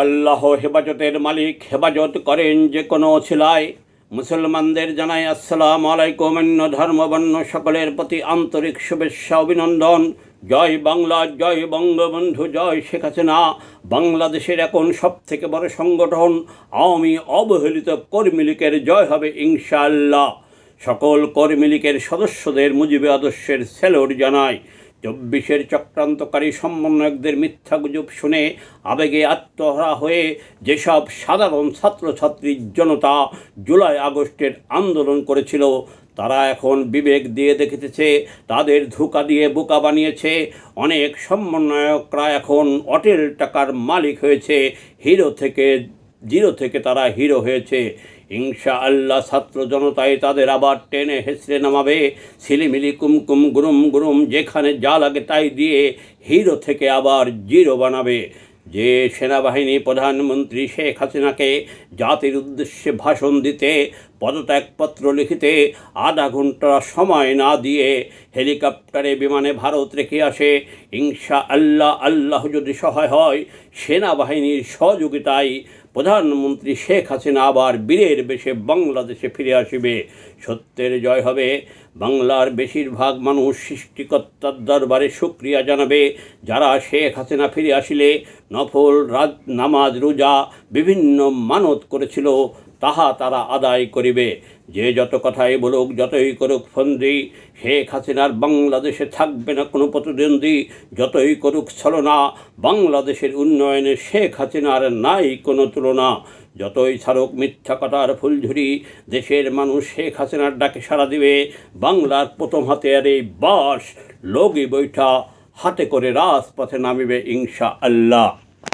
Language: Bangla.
আল্লাহ হেফাজতের মালিক হেফাজত করেন যে কোনো অছিলায়। মুসলমানদের জানাই আসসালামু আলাইকুম। অন্য ধর্মবর্ণ সকলের প্রতি আন্তরিক শুভেচ্ছা অভিনন্দন। জয় বাংলা, জয় বঙ্গবন্ধু, জয় শেখ হাসিনা। বাংলাদেশের এখন সবথেকে বড় সংগঠন আওয়ামী অবহেলিত কর্মী লীগের জয় হবে ইনশাআল্লাহ। সকল কর্মী লীগের সদস্যদের মুজিবে আদর্শের সেলুট জানায়। 24-এর চক্রান্তকারী সমন্বয়কদের মিথ্যা গুজব শুনে আবেগে আত্মহারা হয়ে যেসব সাধারণ ছাত্রছাত্রীর জনতা জুলাই আগস্টের আন্দোলন করেছিল, তারা এখন বিবেক দিয়ে দেখেছে তাদের ধোঁকা দিয়ে বোকা বানিয়েছে। অনেক সমন্বয়করা এখন অটেল টাকার মালিক হয়েছে। জিরো থেকে তারা হিরো হয়েছে। ইনশাআল্লাহ ছাত্র জনতায় তাদের আবার টেনে হেসড়ে নামাবে। ছিলিমিলি কুমকুম গুরুম গুরুম যেখানে যা লাগে তাই দিয়ে হিরো থেকে আবার জিরো বানাবে। যে সেনাবাহিনী প্রধানমন্ত্রী শেখ হাসিনাকে জাতির উদ্দেশ্যে ভাষণ দিতে পদত্যাগপত্র লিখিতে আধা ঘন্টা সময় না দিয়ে হেলিকপ্টারে বিমানে ভারত রেখে আসে, ইনশাআল্লাহ আল্লাহ যদি সহায় হয়, সেনাবাহিনীর সহযোগিতায় প্রধানমন্ত্রী শেখ হাসিনা আবার বীরের বেশে বাংলাদেশে ফিরে আসিবে। সত্যের জয় হবে। বাংলার বেশিরভাগ মানুষ সৃষ্টিকর্তার দরবারে শুকরিয়া জানাবে। যারা শেখ হাসিনা ফিরে আসিলে নফল নামাজ রোজা বিভিন্ন মানত করেছিল, তাহা তারা আদায় করিবে। যে যত কথাই বলুক, যতই করুক ফন্দি, শেখ হাসিনার বাংলাদেশে থাকবে না কোনো প্রতিদ্বন্দ্বী। যতই করুক ছলনা, বাংলাদেশের উন্নয়নে শেখ হাসিনার নাই কোনো তুলনা। যতই ছাড়ুক মিথ্যা কথার ফুলঝুরি, দেশের মানুষ শেখ হাসিনার ডাকে সাড়া দিবে। বাংলার প্রথম হাতিয়ার এই বাস লগি বৈঠা হাতে করে রাজপথে নামিবে ইনশাআল্লাহ।